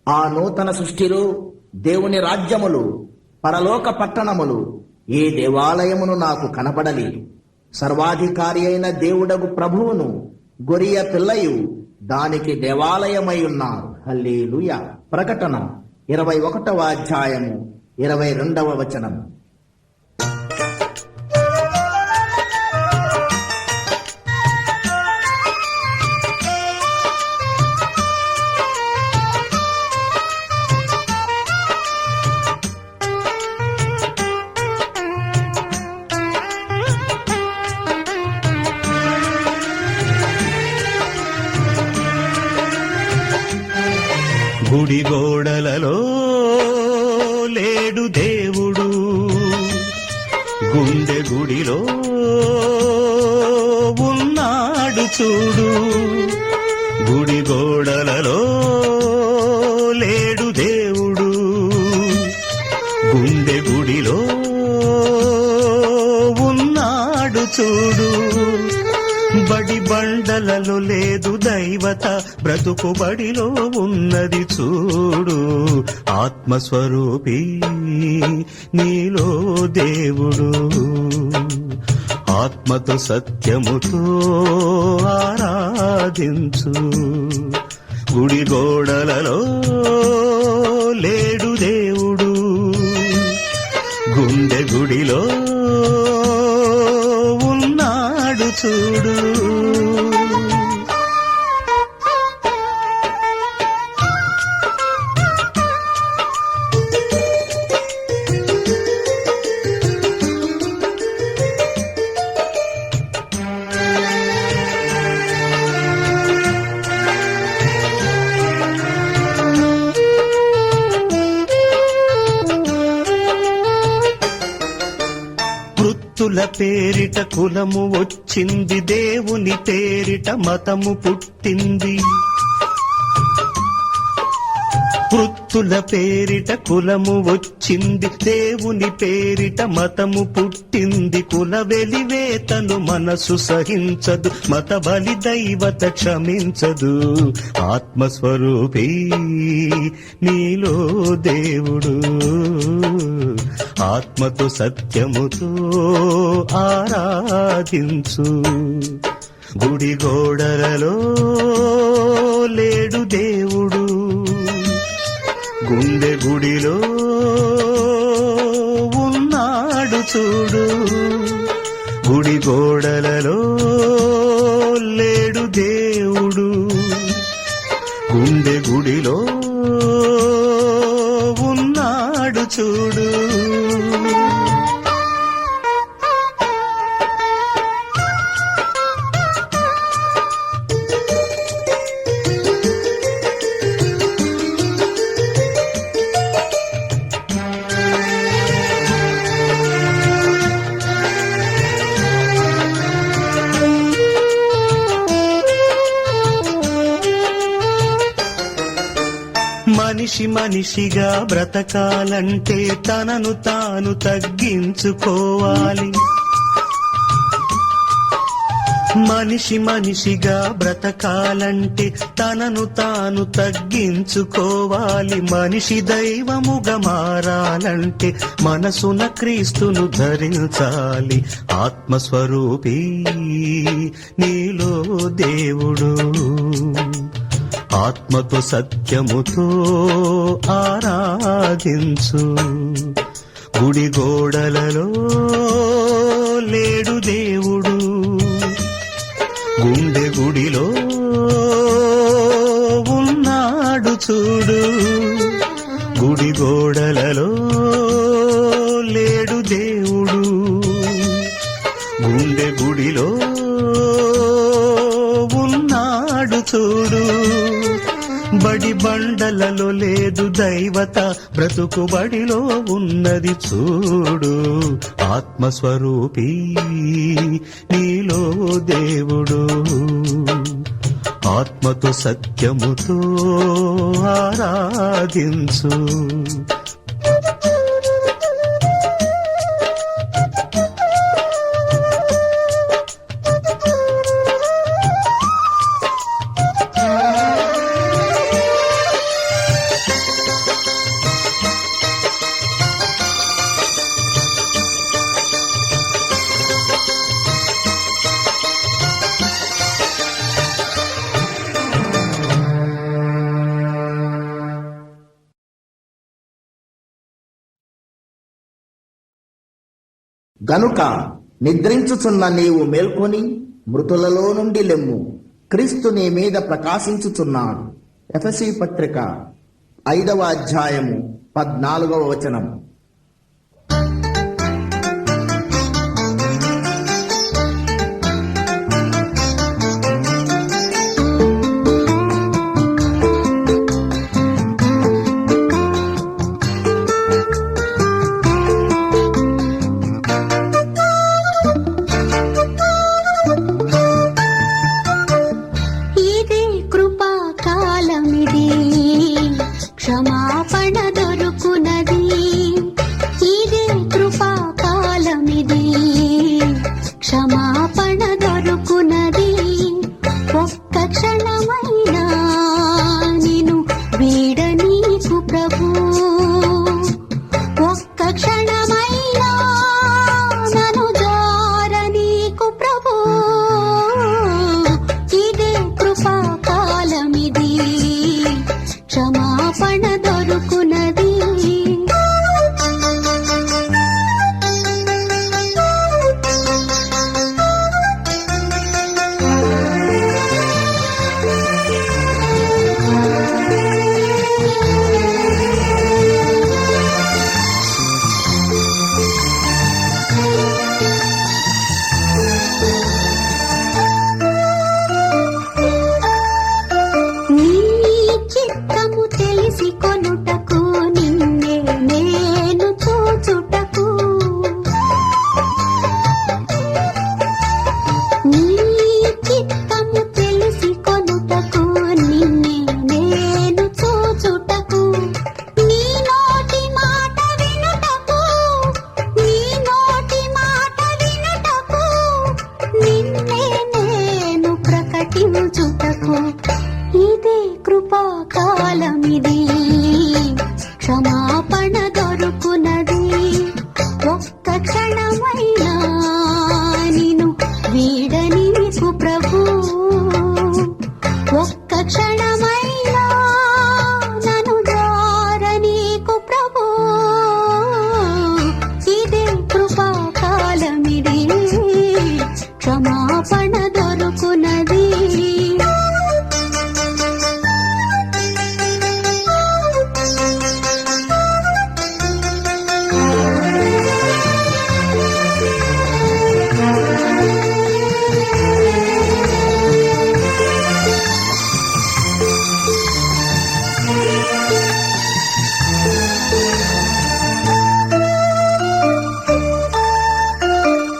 ఆ నూతన సృష్టిలో దేవుని రాజ్యములు, పరలోక పట్టణములు ఏ దేవాలయమును నాకు కనపడలేదు. సర్వాధికారి అయిన దేవుడగు ప్రభువును, గొరియ పిల్లయు దానికి దేవాలయమై ఉన్నారు. హల్లెలూయా. ప్రకటన 21వ అధ్యాయము 22వ వచనము. గుడి గోడలలో లేడు దేవుడు, గుండె గుడిలో ఉన్నాడు చూడు. గుడి గోడలలో లేడు దేవుడు, గుండె గుడిలో ఉన్నాడు చూడు. బడి బండలలో లేదు దైవత, బ్రతుకు బడిలో ఉన్నది చూడు. ఆత్మస్వరూపి నీలో దేవుడు, ఆత్మతో సత్యముతో ఆరాధించు. గుడి గోడలలో లేడు దేవుడు, గుండె గుడిలో ఉన్నాడు చూడు. వృత్తుల పేరిట కులము వచ్చింది, దేవుని పేరిట మతము పుట్టింది. వృత్తుల పేరిట కులము వచ్చింది, దేవుని పేరిట మతము పుట్టింది. కుల వెలివేతను మనసు సహించదు, మత బలి దైవత క్షమించదు. ఆత్మస్వరూపి నీలో దేవుడు, ఆత్మతో సత్యముతో ఆరాధించు. గుడి గోడలలో లేడు దేవుడు, గుండె గుడిలో ఉన్నాడు చూడు. గుడి గోడలలో లేడు దేవుడు, గుండె గుడిలో ఉన్నాడు చూడు. మనిషి మనిషిగా బ్రతకాలంటే తనను తాను తగ్గించుకోవాలి. మనిషి మనిషిగా బ్రతకాలంటే తనను తాను తగ్గించుకోవాలి. మనిషి దైవముగా మారాలంటే మనసున క్రీస్తును ధరించాలి. ఆత్మస్వరూపి నీలో దేవుడు, ఆత్మతో సత్యముతో ఆరాధించు. గుడి గోడలలో లేడు దేవుడు, గుండె గుడిలో ఉన్నాడు చూడు. గుడి గోడలలో లేడు దేవుడు, గుండె గుడిలో ఉన్నాడు చూడు. బడి బండలలో లేదు దైవత, బ్రతుకు బడిలో ఉన్నది చూడు. ఆత్మస్వరూపి నీలో దేవుడు, ఆత్మతో సత్యముతో ఆరాధించు. గనుక నిద్రించుచున్న నీవు మేల్కొని మృతులలో నుండి లెమ్ము, క్రీస్తు నీ మీద ప్రకాశించుచున్నాడు. ఎఫెసీ పత్రిక 5వ అధ్యాయము 14వ వచనం. క్షమాపణ దొరుకునది, ఇదే కృపా కాలమిది. క్షమాపణ దొరుకునది, ఒక్క క్షణమైనా నిన్ను వీడనీకు ప్రభు. ఒక్క క్షణమైనా నన్ను జారనీకు ప్రభు. ఇదే కృపా కాలమిది, క్షమాపణ దొరుకునది. నీ చిత్తము తెలిసి కొనుటకు, నిన్నే నేను చూచుటకు. నీ చిత్తము తెలిసి కొనుటకు, నిన్నే నేను చూచుటకు. నీ నోటి మాట వినుటకు, నీ నోటి మాట వినుటకు, నిన్నే నేను ప్రకటించుటకు. ఇదే కృపా కాలమిది, క్షమాపణ దొరుకునది. ఒక్క క్షణమైనా నిన్ను వీడనీకు ప్రభు. ఒక్క క్షణమైనా నన్ను జారనీకు ప్రభు. ఇదే కృపా కాలమిది, క్షమాపణ దొరుకునది.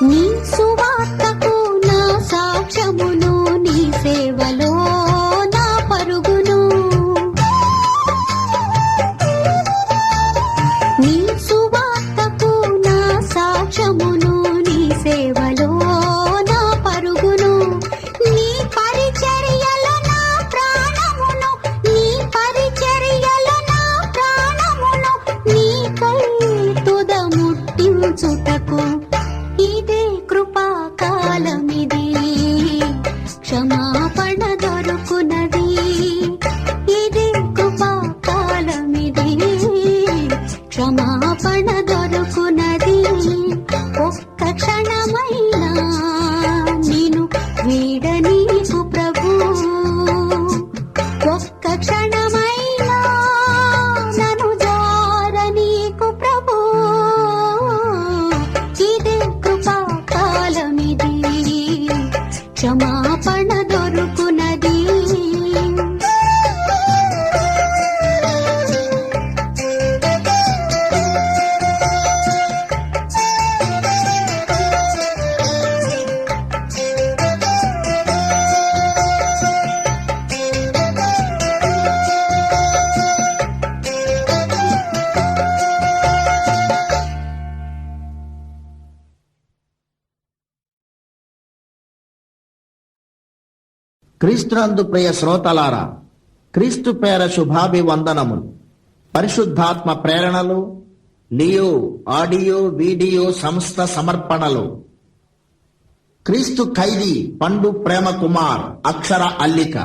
నీ సువార్తకు నా సాక్ష్యమును, నీ సేవలో నా పరుగును. నీ సువార్తకు నా సాక్ష్యమును, నీ సేవలో నా పరుగును. నీ పరిచర్యలో నా ప్రాణమును, నీ పరిచర్యలో నా ప్రాణమును, నీకై తుదముట్టించుటకు. ఇదే కృపా కాలమిది, క్షమాపణ దొరుకునది. ఇదే కృపా కాలమిది, క్షమాపణ దొరుకునది. ఒక్క క్షణమైనా నిన్ను వీడనీకు ప్రభు. ఒక్క క్షణమైనా నన్ను జారనీకు ప్రభు. ఇదే కృపా కాలమిది, క్షమాపణ దొరుకునది. క్రీస్తునందు ప్రియ శ్రోతలారా, క్రీస్తు పేర శుభాభివందనములు. పరిశుద్ధాత్మ ప్రేరణలు, లియో ఆడియో వీడియో సంస్థ సమర్పణలు. క్రీస్తు ఖైదీ పండు ప్రేమ కుమార్ అక్షర అల్లిక.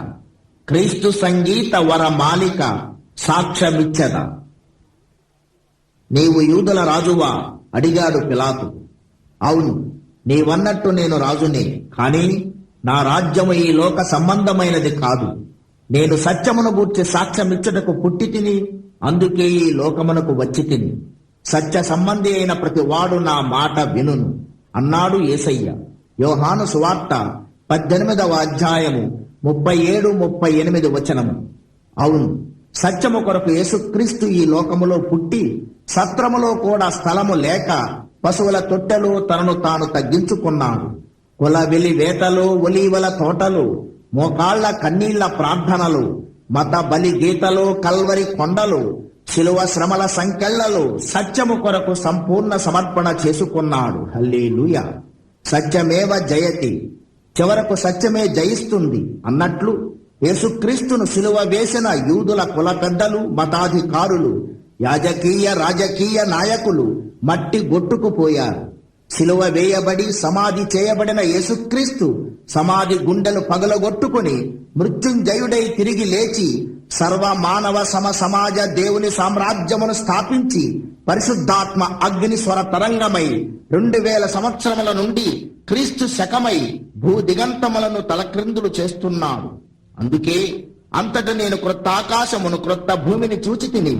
క్రీస్తు సంగీత వర మాలిక సాక్ష్యమిచ్చద. నీవు యూదుల రాజువా అడిగాడు పిలాతు. అవును, నీవన్నట్టు నేను రాజునే, కాని నా రాజ్యము ఈ లోక సంబంధమైనది కాదు. నేను సత్యమును గూర్చి సాక్ష్యమిచ్చుటకు పుట్టి తిని, అందుకే ఈ లోకమునకు వచ్చి తిని. సత్య సంబంధి అయిన ప్రతి వాడు నా మాట వినును అన్నాడు యేసయ్య. యోహాను సువార్త 18వ అధ్యాయము 37-38 వచనము. అవును, సత్యము కొరకు యేసుక్రీస్తు ఈ లోకములో పుట్టి, సత్రములో కూడా స్థలము లేక పశువుల తొట్టెలో తనను తాను తగ్గించుకున్నాడు. కులవెలి వేటలు, ఒలీవల తోటలు, మోకాళ్ల కన్నీళ్ల ప్రార్థనలు, మత బలి గీతలు, కల్వరి కొండలు, శిలువ శ్రమల సంకెళ్లలో సత్యము కొరకు సంపూర్ణ సమర్పణ చేసుకున్నాడు. హల్లెలూయా. సత్యమేవ జయతి, చివరకు సత్యమే జయిస్తుంది అన్నట్లు యేసుక్రీస్తును సిలువ వేసిన యూదుల కుల పెద్దలు, మతాధికారులు, యాజకీయ రాజకీయ నాయకులు మట్టి గొట్టుకుపోయారు. సిలువ వేయబడి సమాధి చేయబడిన యేసుక్రీస్తు సమాధి గుండెలు పగలగొట్టుకుని మృత్యుంజయుడై తిరిగి లేచి సర్వ మానవ సమాజ దేవుని సామ్రాజ్యమును స్థాపించి పరిశుద్ధాత్మ అగ్ని స్వర తరంగమై 2000 సంవత్సరముల నుండి క్రీస్తు శకమై భూ దిగంతములను తలక్రిందులు చేస్తున్నాడు. అందుకే అంతట నేను క్రొత్త ఆకాశమును క్రొత్త భూమిని చూచి తిని,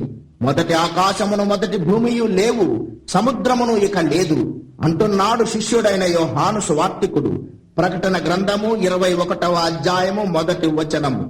మొదటి ఆకాశమును మొదటి భూమియు లేవు, సముద్రమును ఇక లేదు అంటున్నాడు శిష్యుడైన యోహాను సువార్తికుడు. ప్రకటన గ్రంథము 21వ అధ్యాయము 1వ వచనము.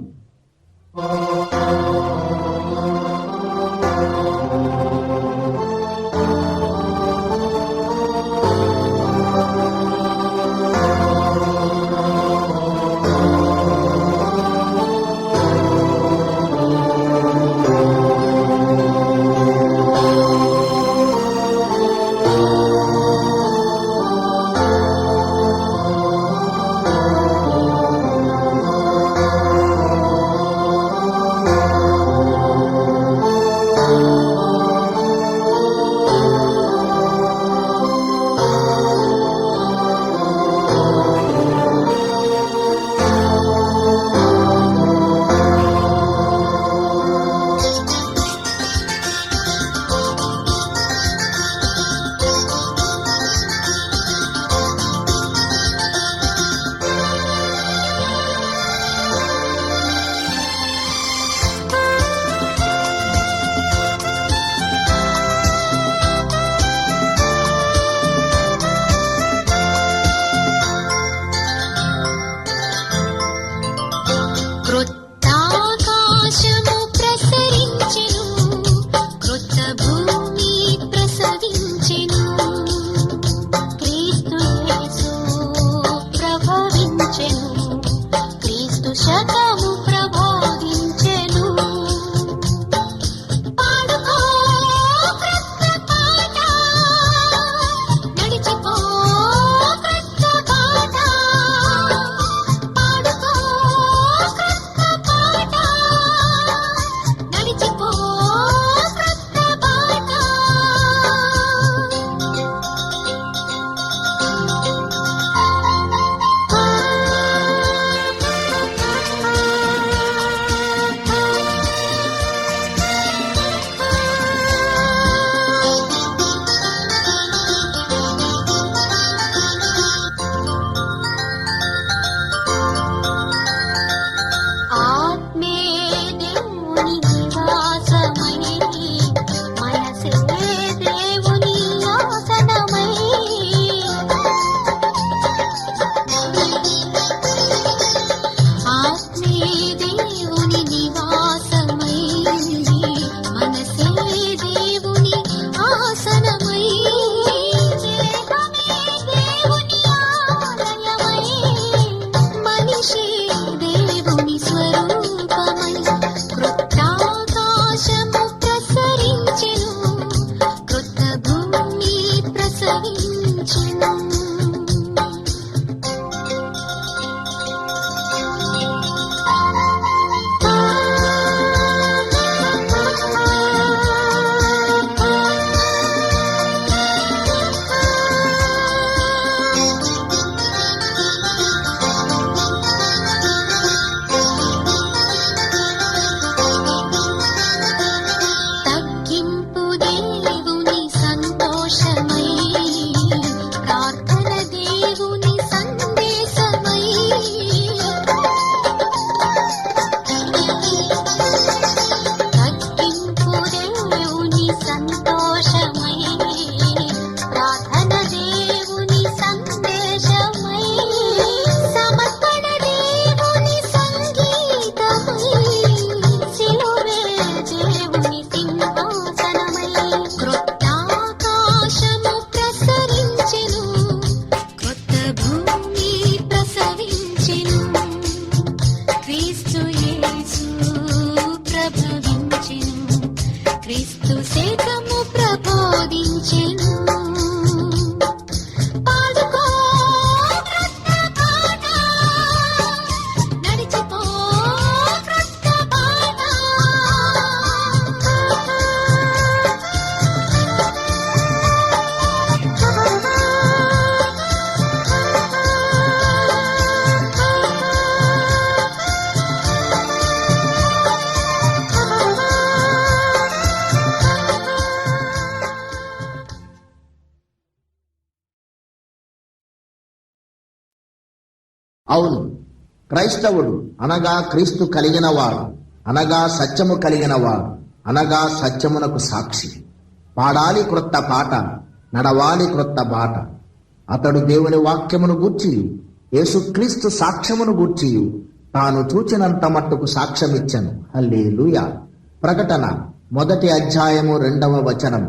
క్రీస్తు సేతము ప్రబోధించెను. పాడుకో క్రొత్త పాట, నడిచిపో క్రొత్త బాట. అవును, క్రైస్తవుడు అనగా క్రీస్తు కలిగినవాడు, అనగా సత్యము కలిగినవాడు, అనగా సత్యమునకు సాక్షి. పాడాలి క్రొత్త పాట, నడవాలి క్రొత్త బాట. అతడు దేవుని వాక్యమును గూర్చి, యేసుక్రీస్తు సాక్ష్యమును గూర్చి తాను చూచినంత మట్టుకు సాక్ష్యమిచ్చను. హల్లెలూయా. ప్రకటన 1వ అధ్యాయము 2వ వచనం.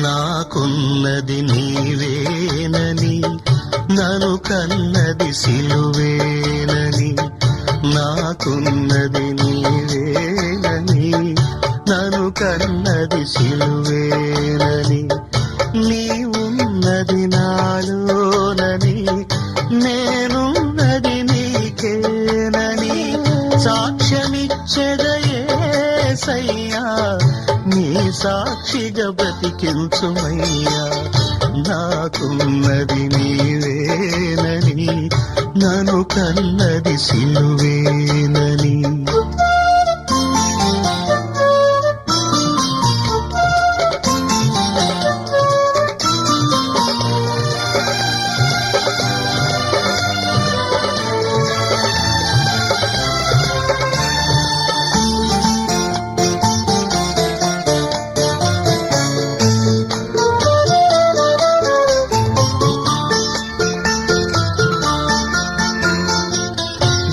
నాకున్నది నీవేనని, నన్ను కన్నది సిలువేనని. నాకున్నది నీవేనని, నన్ను కన్నది సిలువేనని. నీవున్నది నాలోనని, నేనున్నది నీకేనని సాక్ష్యమిచ్చెదయేసయ్యా. నీ సాక్షిగా బ్రతికించుమయ్యా. నాకున్నది నీవేనని, నన్ను కన్నది సిలువేనని.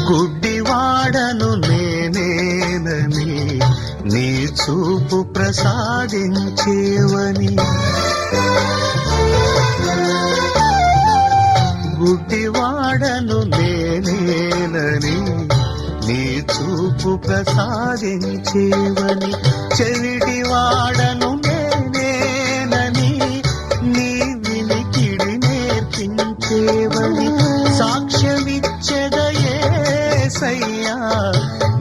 గుడ్డివాడను నేనేనని, నీ చూపు ప్రసాదించేవని. గుడ్డివాడను నేనేనని, నీ చూపు ప్రసాదించేవని. చెవిటివాడను నేనేనని, నీ వినికిడి నేర్పించేవని సాక్ష్యమిచ్చెదయేసయ్యా.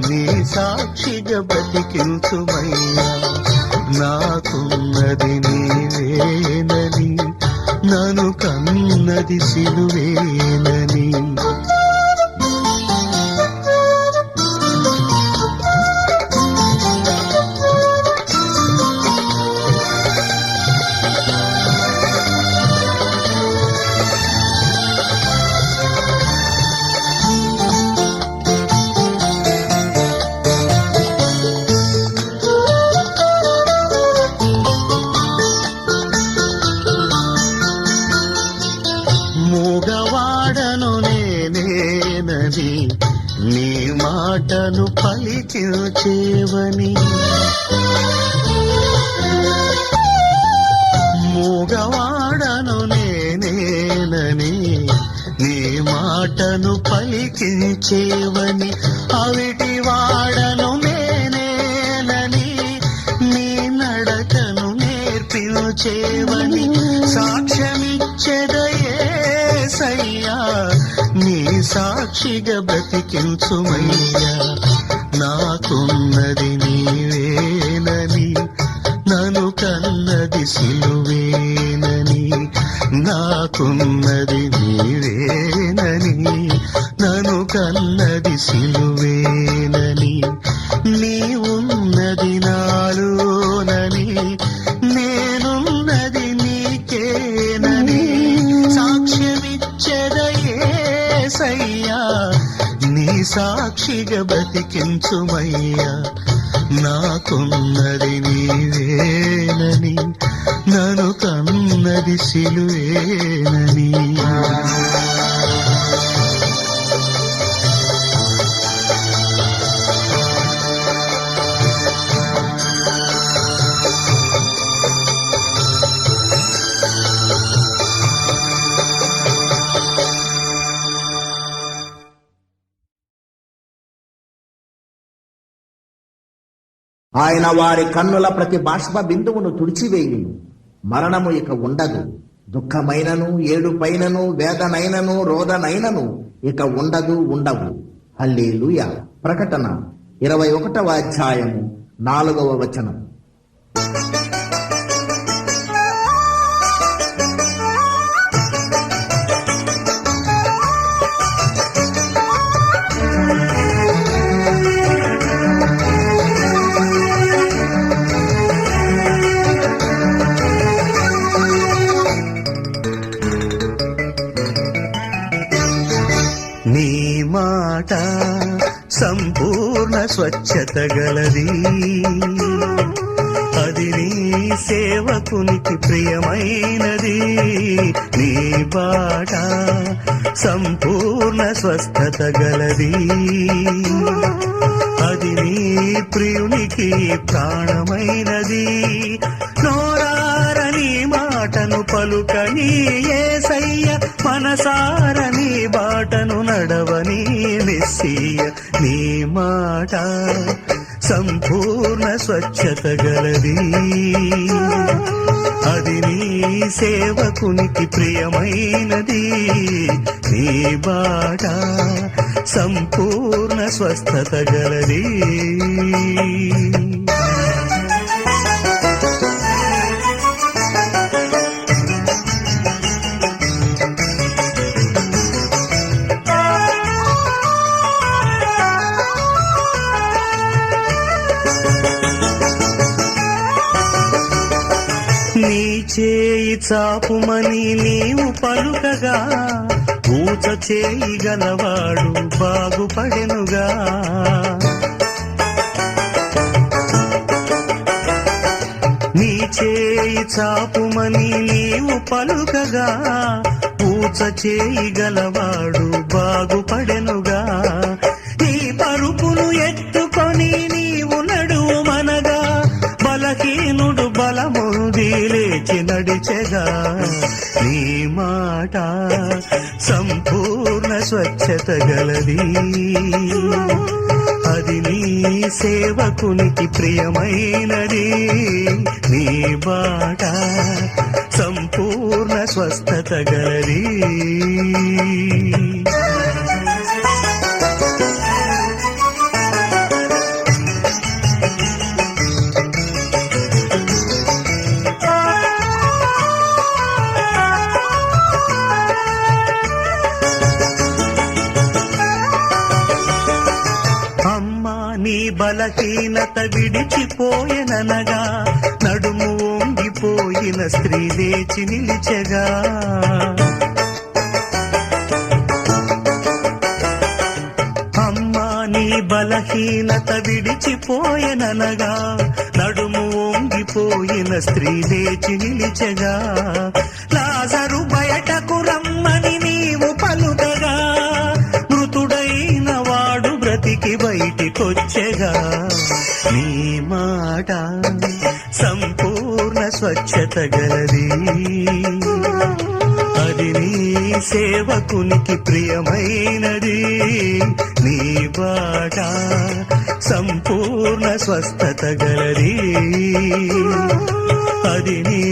నీ సాక్షిగా బ్రతికించుమయ్యా. నాకున్నది నీవేనని, నన్ను కన్నది సిలువేనని. మూగవాడను నేనేనని, నీ మాటను పలికించేవని. మూగవాడను నేనేనని, నీ మాటను పలికించేవని. అవిటి వాడను నేనేనని, నీ నడకను నేర్పించేవని సాక్ష్యమిచ్చెదయేసయ్యా. నీ సాక్షిగా బ్రతికించుమయ్యా. నాకున్నది నీవేనని, నన్ను కన్నది సిలువేనని. నాకున్నది నీవేనని, నన్ను కన్నది సిలువేనని. నీవున్నది నాలోనని, నేనున్నది నీకేనని సాక్ష్యమిచ్చెదయేసయ్యా. నీ సాక్షిగా బ్రతికించుమయ్యా. నాకున్నది నీవేనని, నన్ను కన్నది సిలువేనని. ఆయన వారి కన్నుల ప్రతి బాష్ప బిందువును తుడిచివేయును. మరణము ఇక ఉండదు. దుఃఖమైనను, ఏడుపైనను, వేదనైనను, రోదనైనను ఇక ఉండవు. హల్లెలూయా. ప్రకటన 21వ అధ్యాయము 4వ వచనం. నీ మాట సంపూర్ణ స్వచ్ఛత గలది, అది నీ సేవకునికి ప్రియమైనది. నీ బాట సంపూర్ణ స్వస్థత గలది, అది నీ ప్రియునికి ప్రాణమైనది. నోరారని మాటను పలుకని యేసయ్య, మనసారని బాటను నడవని మెస్సియ. నీ మాట సంపూర్ణ స్వచ్ఛత గలది, అది నీ సేవకునికి ప్రియమైనది. నీ బాట సంపూర్ణ స్వస్థత గలది. నీ చేయి చాపుమని నీవు పలుకగా, ఊచ చేయి గలవాడు బాగుపడెనుగా. నీ చేయి చాపుమని నీవు పలుకగా, ఊచ చేయి గలవాడు బాగుపడెనుగా. నీ పరుపును ఎత్తుకొని నీవు నడుమనగా, బలహీనుడు బలముంది లేచి నడిచెగా. నీ మాట సంపూర్ణ స్వచ్ఛత గలది, అది నీ సేవకునికి ప్రియమైనది. నీ బాట సంపూర్ణ స్వస్థత గలది. నీ బలహీనత విడిచిపోయెననగా, నడుము వంగిపోయిన స్త్రీ లేచి నిలిచెగా. అమ్మా నీ బలహీనత విడిచిపోయెననగా, నడుము వంగిపోయిన స్త్రీ లేచి నిలిచెగా. లాజరు బయటకు రమ్మని నీవు పలుకగా, మృతుడైన వాడు బ్రతికి బయటికొచ్చెగా. నీ మాట సంపూర్ణ స్వచ్ఛత గలది, అది నీ సేవకునికి ప్రియమైనది. నీ బాట సంపూర్ణ స్వస్థత గలది, అది నీ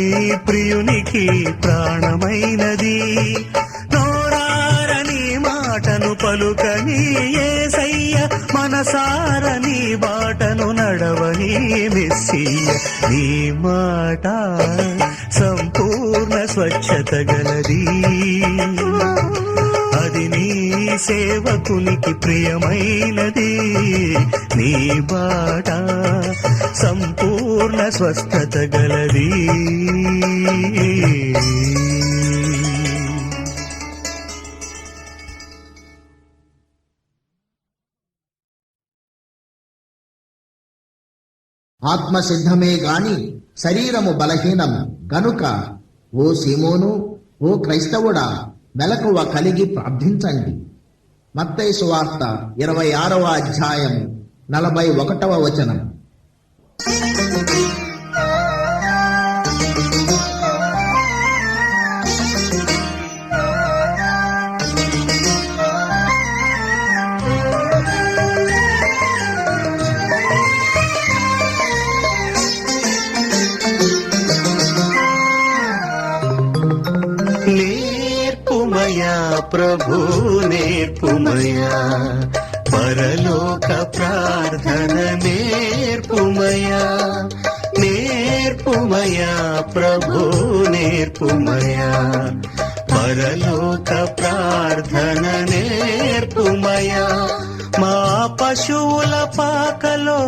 ప్రియునికి ప్రాణమైనది. నోరారని మాటను పలుకని యేసయ్య, మనసారని బాటను నడవని మెస్సియ. నీ మాట సంపూర్ణ స్వచ్ఛత గలది, అది నీ సేవకునికి ప్రియమైనది. నీ బాట సంపూర్ణ స్వస్థత గలది. ఆత్మ సిద్ధమే గాని శరీరము బలహీనము గనుక ఓ సీమోను, ఓ క్రైస్తవుడా, మెలకువ కలిగి ప్రార్థించండి. మత్తయి సువార్త 26వ అధ్యాయము 41వ వచనం. ప్రభు నేర్పుమయా పరలోక ప్రార్థన నేర్పుమయా నేర్పుమయా ప్రభు నేర్పుమయా పరలోక ప్రార్థన నేర్పుమయా మా పశువుల పాకలో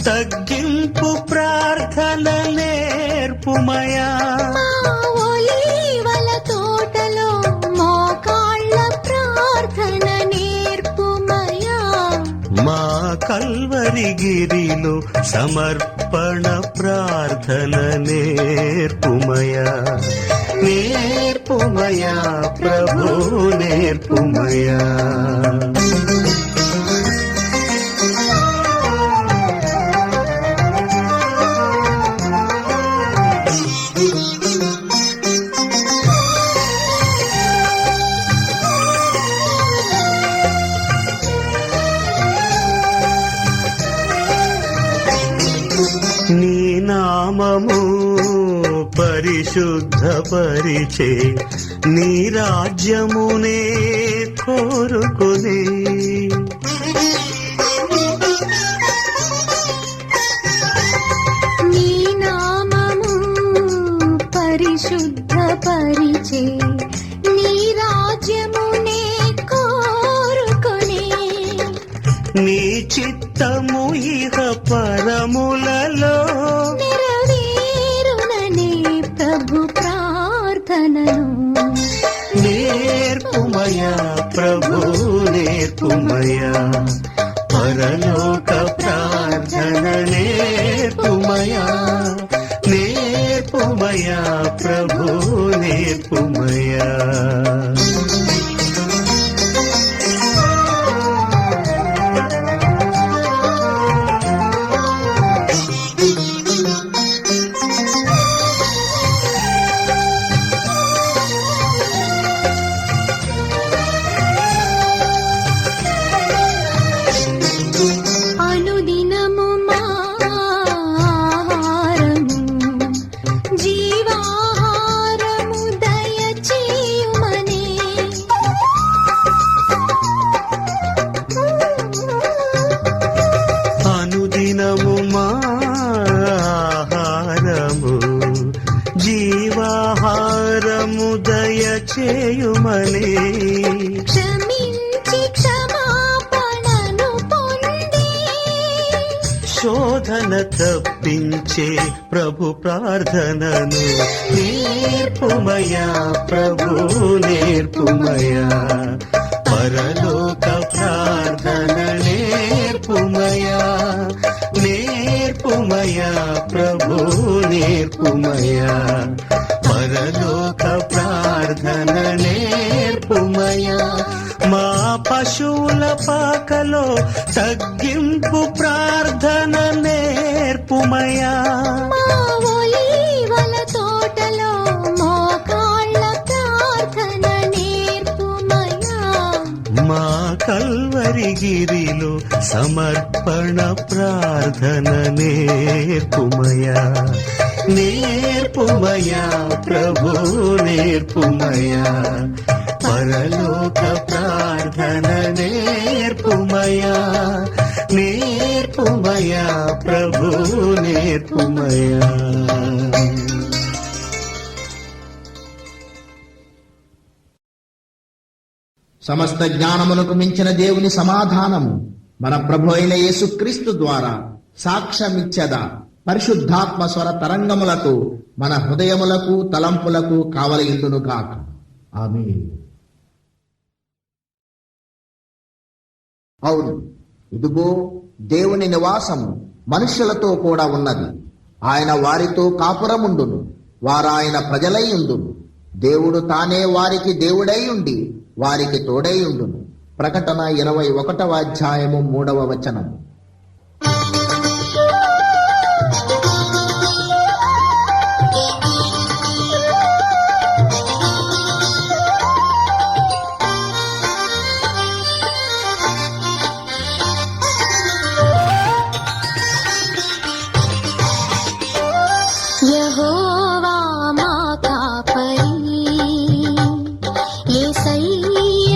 తగ్గింపు ప్రార్థన నేర్పుమయా మా ఒలీవల తోటలో మోకాళ్ళ ప్రార్థన నేర్పుమయా మా కల్వరిగిరిలో సమర్పణ ప్రార్థన నేర్పుమయా నేర్పుమయా ప్రభు నేర్పుమయా నీ నామము పరిశుద్ధపరిచే నీ రాజ్యమునే కోరుకునే నీ నామము పరిశుద్ధపరిచే నీ రాజ్యమునే కోరుకొనే నీ చిత్తము ఇహ పరములలో నెరవేరుననే ప్రభు ప్రార్థనను నేర్పుమయా ప్రభు నేర్పుమయా పరలోక ప్రార్థన నేర్పుమయా నేర్పుమయా ప్రభు నేర్పుమయా అనుదినము మా ఆహారము జీవాహారము దయచేయుమనే అనుదినము మా ఆహారము జీవాహారము దయచేయుమనే క్షమించి క్షమాపణను పొంది శోధన తప్పించే ప్రభు ప్రార్థనను నేర్పుమయా ప్రభు నేర్పుమయా పరలోక ప్రార్థన నేర్పుమయా నేర్పుమయా ప్రభు నేర్పుమయా పరలోక ప్రార్థన నేర్పుమయా మా పశువుల పాకలో తగ్గింపు ప్రార్థన నేర్పుమయా మా ఒలీవల తోటలో మోకాళ్ళ ప్రార్థన నేర్పుమయా మా కల్వరిగిరిలో సమర్పణ ప్రార్థన నేర్పుమయా నేర్పుమయా ప్రభు నేర్పుమయా పరలోక ప్రార్థన నేర్పుమయా నేర్పుమయా ప్రభు నేర్పుమయా సమస్త జ్ఞానమునకు మించిన దేవుని సమాధానము మన ప్రభు అయిన యేసుక్రీస్తు ద్వారా సాక్ష్యమిచ్చద పరిశుద్ధాత్మ స్వర తరంగములకు మన హృదయములకు తలంపులకు కావలియుండును గాక ఆమేన్. అవును, ఇదిగో దేవుని నివాసము మనుష్యులతో కూడా ఉన్నది. ఆయన వారితో కాపురముండును, వారాయన ప్రజలై ఉండును. దేవుడు తానే వారికి దేవుడై ఉండి వారికి తోడై ఉండును. ప్రకటన 21వ అధ్యాయము 3వ వచనం. యెహోవా మా కాపరి యేసయ్య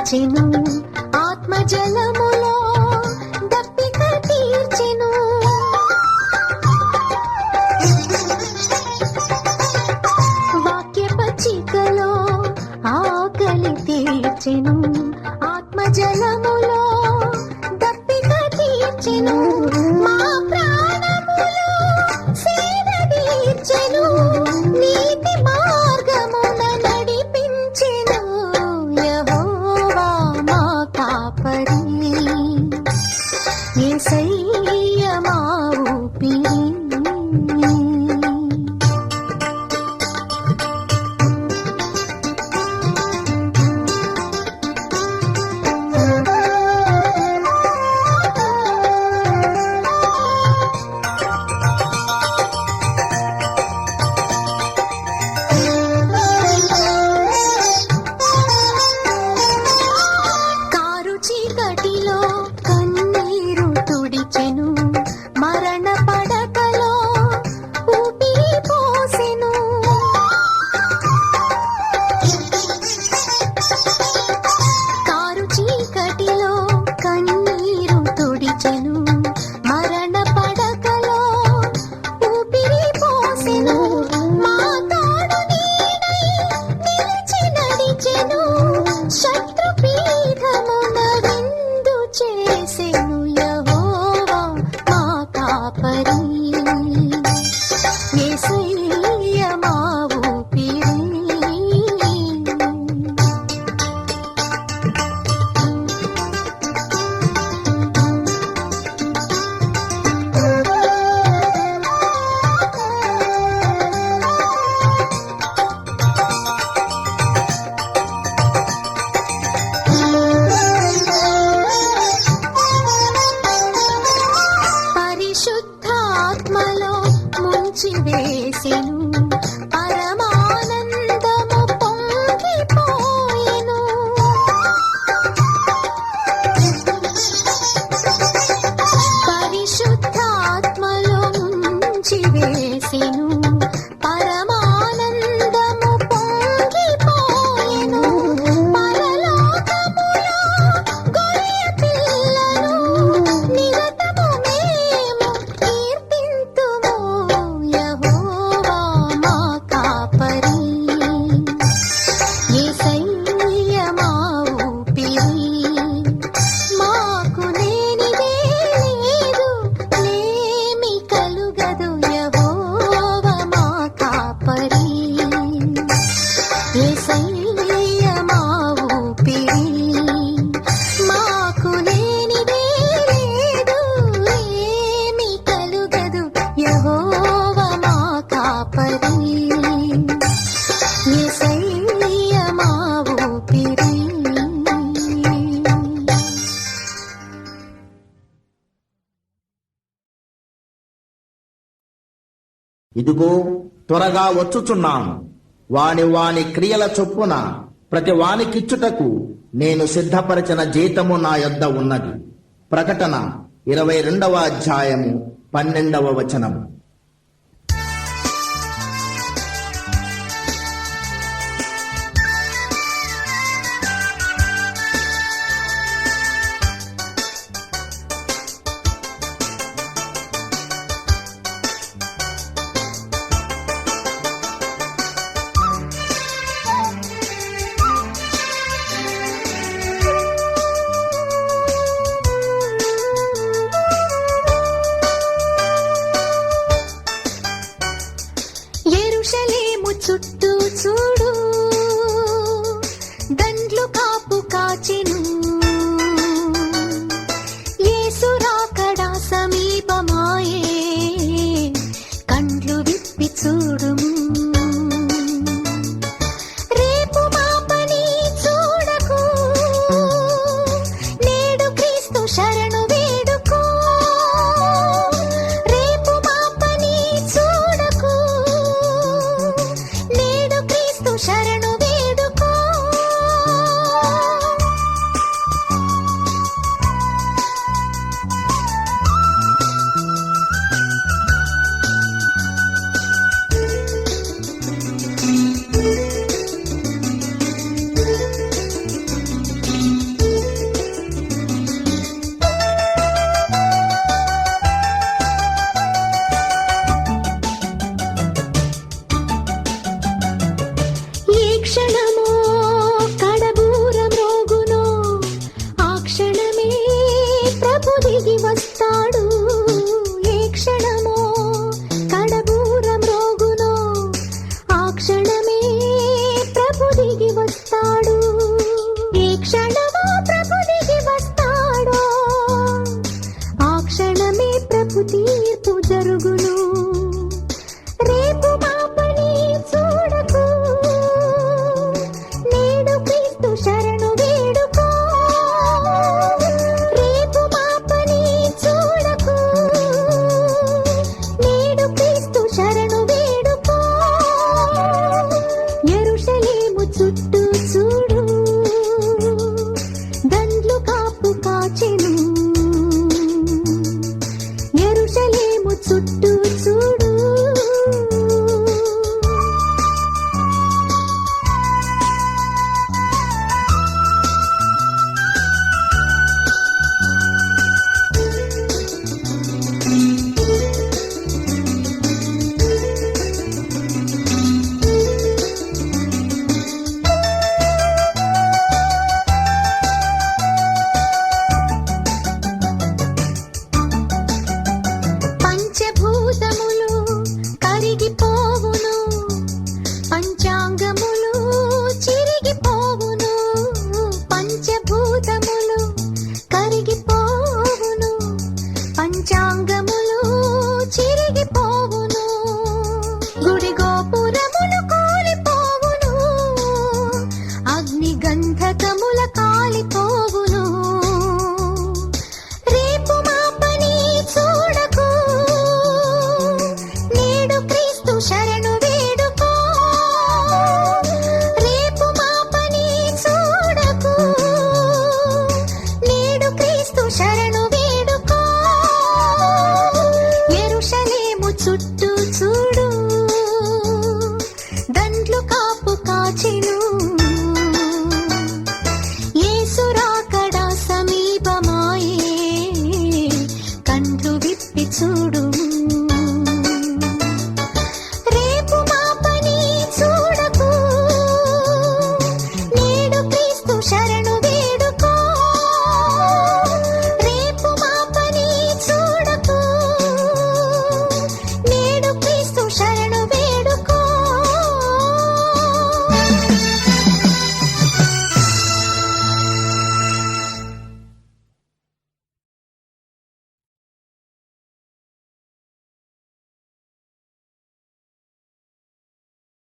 తీర్చెను ఆత్మజలములో దప్పిక తీర్చెను వాక్య పచ్చికలో ఆకలి తీర్చెను ఆత్మజలములో దప్పిక తీర్చెను మా ప్రాణములో సేద తీర్చెను నీతి మార్గమున నడిపించెను యెహోవా మా కాపరి యేసయ్య మా ఊపిరి కారు చీకటిలో కన్నీరు తుడిచెను మరణ పడకలో ఊపిరి పోసెను కారు చీకటిలో కన్నీరు తుడిచెను మరణ పడకలో ఊపిరి పోసెను మా తోడు నీడై నిలిచి నడిచెను శత్రు పీఠమున విందు చేసెను యెహోవా మా కాపరి యేసయ్య మా ఊపిరి పరిశుద్ధాత్మలో ముంచి వేసెను పరమానందము పొంగిపోయెను పరిశుద్ధాత్మలో ముంచి వేసెను పరమానందము పొంగిపోయెను పరలోకములో గొర్రె పిల్లను నిరతము మేము కీర్తింతుము యెహోవా మా కాపరి యేసయ్య మా ఊపిరి మాకు లేనిదే లేదు లేమి కలుగదు యెహోవా మా కాపరి యేసయ్య మా ఊపిరి మాకు లేనిదే లేదు లేమి కలుగదు యెహోవా మా కాపరి యేసయ్య మా ఊపిరి ఇదిగో త్వరగా వచ్చుచున్నాను వాని క్రియల చొప్పున ప్రతి వానికిచ్చుటకు నేను సిద్ధపరచిన జీతము నా యొద్ద ఉన్నది. ప్రకటన 22వ అధ్యాయము 12వ వచనము. యెరూషలేము చుట్టూ చూడు దండ్లు కాపు కాచెను యేసు రాకడా సమీపమాయే కండ్లు విప్పి చూడుము